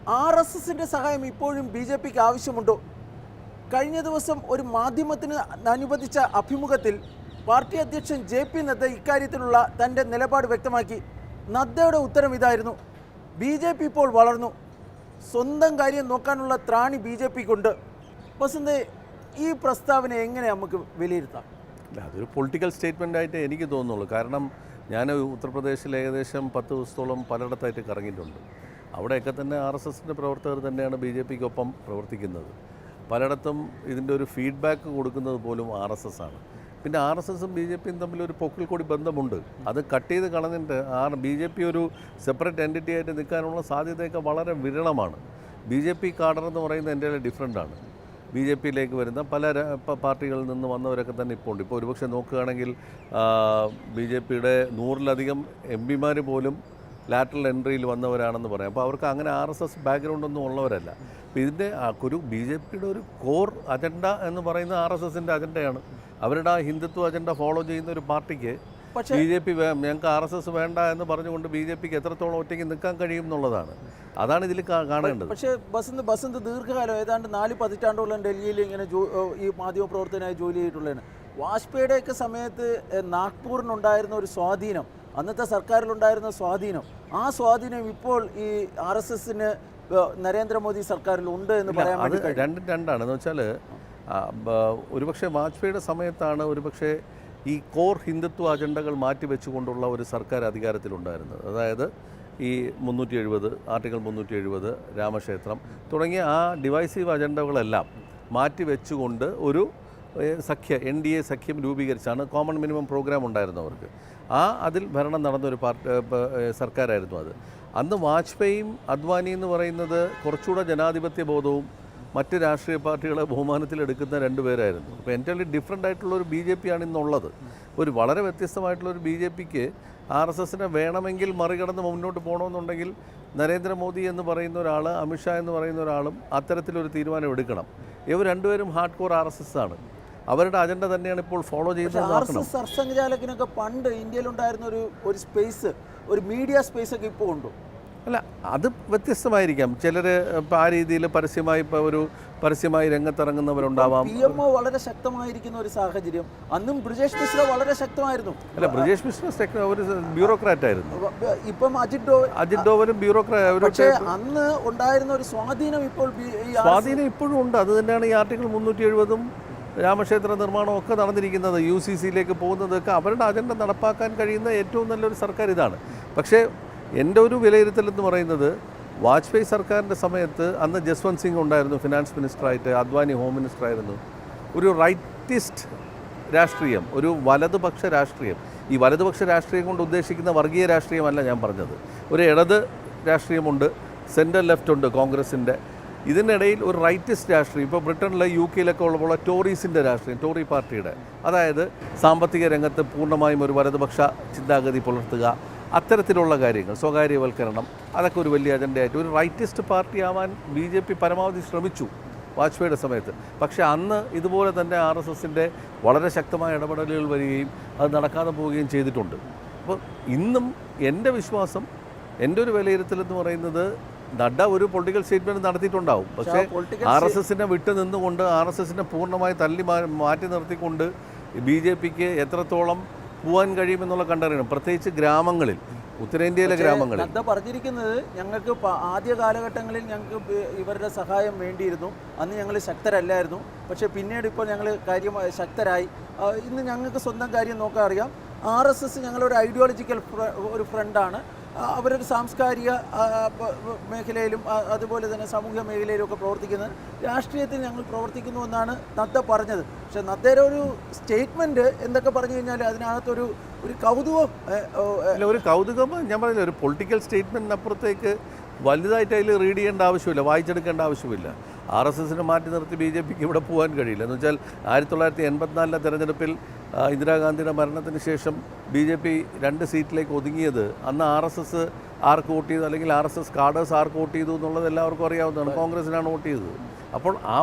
RSSന്റെ സഹായം ഇപ്പോഴും BJPക്ക് ആവശ്യമുണ്ടോ? കഴിഞ്ഞ ദിവസം ഒരു മാധ്യമത്തിന് അനുവദിച്ച അഭിമുഖത്തിൽ പാർട്ടി അധ്യക്ഷൻ JP നദ്ദ ഇക്കാര്യത്തിലുള്ള തൻ്റെ നിലപാട് വ്യക്തമാക്കി. നദ്ദയുടെ ഉത്തരം ഇതായിരുന്നു: BJP ഇപ്പോൾ വളർന്നു, സ്വന്തം കാര്യം നോക്കാനുള്ള ത്രാണി BJPക്കുണ്ട്. വസന്ത്, ഈ പ്രസ്താവന എങ്ങനെ നമുക്ക് വിലയിരുത്താം? അതൊരു പൊളിറ്റിക്കൽ സ്റ്റേറ്റ്മെൻ്റ് ആയിട്ട് എനിക്ക് തോന്നുന്നുള്ളൂ. കാരണം ഞാൻ ഉത്തർപ്രദേശിൽ ഏകദേശം 10 ദിവസത്തോളം പലയിടത്തായിട്ട് കറങ്ങിയിട്ടുണ്ട്. അവിടെയൊക്കെ തന്നെ RSSൻ്റെ പ്രവർത്തകർ തന്നെയാണ് BJPക്കൊപ്പം പ്രവർത്തിക്കുന്നത്. പലയിടത്തും ഇതിൻ്റെ ഒരു ഫീഡ്ബാക്ക് കൊടുക്കുന്നത് പോലും RSS ആണ്. പിന്നെ RSSും BJPയും തമ്മിലൊരു പൊക്കിൽ കൂടി ബന്ധമുണ്ട്. അത് കട്ട് ചെയ്ത് കളഞ്ഞിട്ട് BJP ഒരു സെപ്പറേറ്റ് എൻറ്റിറ്റി ആയിട്ട് നിൽക്കാനുള്ള സാധ്യതയൊക്കെ വളരെ വിരളമാണ്. BJP കാഡർ എന്ന് പറയുന്നത് എൻ്റെ ഡിഫറെൻ്റാണ്. BJPയിലേക്ക് വരുന്ന പല പാർട്ടികളിൽ നിന്ന് വന്നവരൊക്കെ തന്നെ ഇപ്പോൾ ഉണ്ട്. ഇപ്പോൾ ഒരുപക്ഷെ നോക്കുകയാണെങ്കിൽ BJPയുടെ 100-ലധികം MPമാർ പോലും ലാറ്ററൽ എൻട്രിയിൽ വന്നവരാണെന്ന് പറയാം. അപ്പോൾ അവർക്ക് അങ്ങനെ RSS ബാക്ക്ഗ്രൗണ്ടൊന്നും ഉള്ളവരല്ല. അപ്പോൾ ഇതിൻ്റെ ഒരു BJPയുടെ ഒരു കോർ അജണ്ട എന്ന് പറയുന്നത് RSSൻ്റെ അജണ്ടയാണ്. അവരുടെ ആ ഹിന്ദുത്വ അജണ്ട ഫോളോ ചെയ്യുന്ന ഒരു പാർട്ടിക്ക് BJP ഞങ്ങൾക്ക് RSS വേണ്ട എന്ന് പറഞ്ഞുകൊണ്ട് BJPക്ക് എത്രത്തോളം ഒറ്റയ്ക്ക് നിൽക്കാൻ കഴിയും എന്നുള്ളതാണ്. അതാണ് ഇതിൽ കാണേണ്ടത്. പക്ഷേ ബസന്ത് ദീർഘകാലം ഏതാണ്ട് 4 പതിറ്റാണ്ടോളം ഡൽഹിയിൽ ഇങ്ങനെ ഈ മാധ്യമപ്രവർത്തകനായി ജോലി ചെയ്തിട്ടുള്ളതാണ്. വാജ്പേയിയുടെയൊക്കെ സമയത്ത് നാഗ്പൂരിനുണ്ടായിരുന്ന ഒരു സ്വാധീനം, അന്നത്തെ സർക്കാരിലുണ്ടായിരുന്ന സ്വാധീനം, ആ സ്വാധീനം ഇപ്പോൾ ഈ RSSന് നരേന്ദ്രമോദി സർക്കാരിൽ ഉണ്ട് എന്ന് പറയാൻ അത് രണ്ടാണ്. എന്ന് വെച്ചാൽ ഒരുപക്ഷെ വാജ്പേയിയുടെ സമയത്താണ് ഒരുപക്ഷെ ഈ കോർ ഹിന്ദുത്വ അജണ്ടകൾ മാറ്റിവെച്ചുകൊണ്ടുള്ള ഒരു സർക്കാർ അധികാരത്തിലുണ്ടായിരുന്നത്. അതായത് ഈ 370 ആർട്ടിക്കിൾ 370 രാമക്ഷേത്രം തുടങ്ങിയ ആ ഡിവൈസീവ് അജണ്ടകളെല്ലാം മാറ്റിവെച്ചുകൊണ്ട് ഒരു NDA സഖ്യം രൂപീകരിച്ചാണ് കോമൺ മിനിമം പ്രോഗ്രാം ഉണ്ടായിരുന്നവർക്ക്. അതിൽ ഭരണം നടന്നൊരു സർക്കാരായിരുന്നു അത്. അന്ന് വാജ്പേയിയും അദ്വാനി എന്ന് പറയുന്നത് കുറച്ചുകൂടെ ജനാധിപത്യ ബോധവും മറ്റ് രാഷ്ട്രീയ പാർട്ടികളെ ബഹുമാനത്തിലെടുക്കുന്ന 2 പേരായിരുന്നു. അപ്പോൾ എൻ്റർലി ഡിഫറെൻ്റ് ആയിട്ടുള്ളൊരു BJP ആണ് ഇന്നുള്ളത്. ഒരു വളരെ വ്യത്യസ്തമായിട്ടുള്ളൊരു BJPക്ക് RSSനെ വേണമെങ്കിൽ മറികടന്ന് മുന്നോട്ട് പോകണമെന്നുണ്ടെങ്കിൽ നരേന്ദ്രമോദി എന്ന് പറയുന്ന ഒരാൾ, അമിത്ഷാ എന്ന് പറയുന്ന ഒരാളും അത്തരത്തിലൊരു തീരുമാനം എടുക്കണം. ഇവർ രണ്ടുപേരും ഹാർഡ് കോർ RSS ആണ്. അവരുടെ അജണ്ട തന്നെയാണ് ഇപ്പോൾ ഫോളോ ചെയ്യുന്നത്. RSS സർസംഘചാലകിനൊക്കെ പണ്ട് ഇന്ത്യയിലുണ്ടായിരുന്ന ഒരു സ്പേസ്, ഒരു മീഡിയ സ്പേസ് ഒക്കെ ഇപ്പോൾ ഉണ്ടോ? അല്ല, അത് വ്യത്യസ്തമായിരിക്കാം. ചിലർ ഇപ്പോൾ ആ രീതിയിൽ പരസ്യമായി രംഗത്തിറങ്ങുന്നവരുണ്ടാവാം. PMO വളരെ ശക്തമായിരിക്കുന്ന ഒരു സാഹചര്യം. അന്നും ബ്രിജേഷ് മിശ്ര വളരെ ശക്തമായിരുന്നു. അല്ല, ബ്രിജേഷ് മിശ്ര ഒരു ബ്യൂറോക്രാറ്റ് ആയിരുന്നു. ഇപ്പം അജിത് ഡോവലും ബ്യൂറോക്രാറ്റ്. പക്ഷേ അന്ന് ഉണ്ടായിരുന്ന ഒരു സ്വാധീനം ഇപ്പോഴും ഉണ്ട്. അത് തന്നെയാണ് ഈ ആർട്ടിക്കിൾ 370 രാമക്ഷേത്ര നിർമ്മാണം ഒക്കെ നടന്നിരിക്കുന്നത്. UCCയിലേക്ക് പോകുന്നതൊക്കെ അവരുടെ അജണ്ട നടപ്പാക്കാൻ കഴിയുന്ന ഏറ്റവും നല്ലൊരു സർക്കാർ ഇതാണ്. പക്ഷേ എൻ്റെ ഒരു വിലയിരുത്തലെന്ന് പറയുന്നത്, വാജ്പേയി സർക്കാരിൻ്റെ സമയത്ത് അന്ന് ജസ്വന്ത് സിംഗ് ഉണ്ടായിരുന്നു ഫിനാൻസ് മിനിസ്റ്ററായിട്ട്, അദ്വാനി ഹോം മിനിസ്റ്ററായിരുന്നു. ഒരു റൈറ്റിസ്റ്റ് രാഷ്ട്രീയം, ഒരു വലതുപക്ഷ രാഷ്ട്രീയം. ഈ വലതുപക്ഷ രാഷ്ട്രീയം കൊണ്ട് ഉദ്ദേശിക്കുന്ന വർഗീയ രാഷ്ട്രീയമല്ല ഞാൻ പറഞ്ഞത്. ഒരു ഇടത് രാഷ്ട്രീയമുണ്ട്, സെൻട്രൽ ലെഫ്റ്റ് ഉണ്ട് കോൺഗ്രസിൻ്റെ. ഇതിനിടയിൽ ഒരു റൈറ്റിസ്റ്റ് രാഷ്ട്രീയം, ഇപ്പോൾ ബ്രിട്ടനിലെ UK ഉള്ള പോലെ ടോറീസിൻ്റെ രാഷ്ട്രീയം, ടോറി പാർട്ടിയുടെ, അതായത് സാമ്പത്തിക രംഗത്ത് പൂർണ്ണമായും ഒരു വലതുപക്ഷ ചിന്താഗതി പുലർത്തുക, അത്തരത്തിലുള്ള കാര്യങ്ങൾ, സ്വകാര്യവൽക്കരണം, അതൊക്കെ ഒരു വലിയ അജണ്ടയായിട്ട് ഒരു റൈറ്റിസ്റ്റ് പാർട്ടി ആവാൻ BJP പരമാവധി ശ്രമിച്ചു വാജ്പേയിയുടെ സമയത്ത്. പക്ഷേ അന്ന് ഇതുപോലെ തന്നെ RSSൻ്റെ വളരെ ശക്തമായ ഇടപെടലുകൾ വരികയും അത് നടക്കാതെ പോവുകയും ചെയ്തിട്ടുണ്ട്. അപ്പോൾ ഇന്നും എൻ്റെ വിശ്വാസം, എൻ്റെ ഒരു വിലയിരുത്തലെന്ന് പറയുന്നത്, നഡ്ഡ ഒരു പൊളിറ്റിക്കൽ സ്റ്റേറ്റ്മെൻറ്റ് നടത്തിയിട്ടുണ്ടാവും. പക്ഷേ RSSനെ വിട്ടു നിന്നുകൊണ്ട്, RSSനെ പൂർണ്ണമായി മാറ്റി നിർത്തിക്കൊണ്ട് BJPക്ക് എത്രത്തോളം പോകാൻ കഴിയുമെന്നുള്ള കണ്ടറിയണം. പ്രത്യേകിച്ച് ഗ്രാമങ്ങളിൽ, ഉത്തരേന്ത്യയിലെ ഗ്രാമങ്ങളിൽ. നദ്ദ പറഞ്ഞിരിക്കുന്നത്, ഞങ്ങൾക്ക് ആദ്യ കാലഘട്ടങ്ങളിൽ ഞങ്ങൾക്ക് ഇവരുടെ സഹായം വേണ്ടിയിരുന്നു, അന്ന് ഞങ്ങൾ ശക്തരല്ലായിരുന്നു, പക്ഷേ പിന്നീട് ഇപ്പോൾ ഞങ്ങൾ കാര്യമായി ശക്തരായി, ഇന്ന് ഞങ്ങൾക്ക് സ്വന്തം കാര്യം നോക്കാൻ അറിയാം. RSS ഞങ്ങളൊരു ഐഡിയോളജിക്കൽ ഒരു ഫ്രണ്ടാണ്, അവരൊരു സാംസ്കാരിക മേഖലയിലും അതുപോലെ തന്നെ സാമൂഹ്യ മേഖലയിലും ഒക്കെ പ്രവർത്തിക്കുന്നത്, രാഷ്ട്രീയത്തിൽ ഞങ്ങൾ പ്രവർത്തിക്കുന്നു എന്നാണ് നദ്ദ പറഞ്ഞത്. പക്ഷേ നദ്ദയുടെ ഒരു സ്റ്റേറ്റ്മെൻറ്റ് എന്തൊക്കെ പറഞ്ഞു കഴിഞ്ഞാൽ അതിനകത്തൊരു കൗതുകം ഞാൻ പറഞ്ഞില്ല, ഒരു പൊളിറ്റിക്കൽ സ്റ്റേറ്റ്മെൻറ്റിനപ്പുറത്തേക്ക് വലുതായിട്ട് അതിൽ റീഡ് ചെയ്യേണ്ട ആവശ്യമില്ല, വായിച്ചെടുക്കേണ്ട ആവശ്യമില്ല. RSSനെ മാറ്റി നിർത്തി BJPക്ക് ഇവിടെ പോകാൻ കഴിയില്ല. എന്ന് വെച്ചാൽ 1984 തെരഞ്ഞെടുപ്പിൽ ഇന്ദിരാഗാന്ധിയുടെ മരണത്തിന് ശേഷം BJP 2 സീറ്റിലേക്ക് ഒതുങ്ങിയത്, അന്ന് RSS ആർക്ക് വോട്ട് ചെയ്തു, അല്ലെങ്കിൽ RSS കാഡേഴ്സ് ആർക്ക് വോട്ട് ചെയ്തു എന്നുള്ളത് എല്ലാവർക്കും അറിയാവുന്നതാണ്. കോൺഗ്രസിനാണ് വോട്ട് ചെയ്തത്. അപ്പോൾ ആ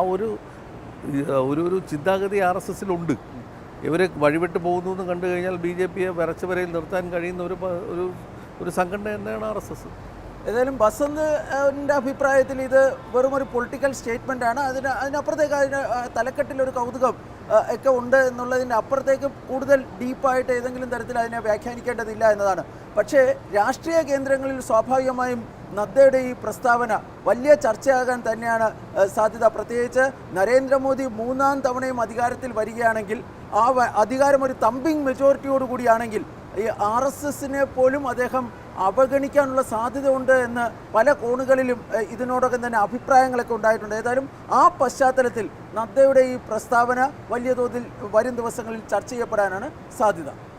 ഒരു ചിന്താഗതി RSSലുണ്ട്. ഇവർ വഴിവിട്ട് പോകുന്നു എന്ന് കണ്ടു കഴിഞ്ഞാൽ BJPയെ വരച്ച വരയിൽ നിർത്താൻ കഴിയുന്ന ഒരു സംഘടന തന്നെയാണ് RSS. ഏതായാലും ബസന്തിൻ്റെ അഭിപ്രായത്തിൽ ഇത് വെറും ഒരു പൊളിറ്റിക്കൽ സ്റ്റേറ്റ്മെൻ്റ് ആണ്. അതിനപ്പുറത്തേക്ക് തലക്കെട്ടിലൊരു കൗതുകം ഒക്കെ ഉണ്ട് എന്നുള്ളതിൻ്റെ അപ്പുറത്തേക്ക് കൂടുതൽ ഡീപ്പായിട്ട് ഏതെങ്കിലും തരത്തിൽ അതിനെ വ്യാഖ്യാനിക്കേണ്ടതില്ല എന്നതാണ്. പക്ഷേ രാഷ്ട്രീയ കേന്ദ്രങ്ങളിൽ സ്വാഭാവികമായും നദ്ദയുടെ ഈ പ്രസ്താവന വലിയ ചർച്ചയാകാൻ തന്നെയാണ് സാധ്യത. പ്രത്യേകിച്ച് നരേന്ദ്രമോദി 3ാം തവണയും അധികാരത്തിൽ വരികയാണെങ്കിൽ ആ അധികാരം ഒരു തമ്പിങ് മെജോറിറ്റിയോടുകൂടിയാണെങ്കിൽ ഈ RSSനെ പോലും അദ്ദേഹം അവഗണിക്കാനുള്ള സാധ്യത ഉണ്ട് എന്ന് പല കോണുകളിലും ഇതിനോടകം തന്നെ അഭിപ്രായങ്ങളൊക്കെ ഉണ്ടായിട്ടുണ്ട്. ഏതായാലും ആ പശ്ചാത്തലത്തിൽ നദ്ദയുടെ ഈ പ്രസ്താവന വലിയ തോതിൽ വരും ദിവസങ്ങളിൽ ചർച്ച ചെയ്യപ്പെടാനാണ് സാധ്യത.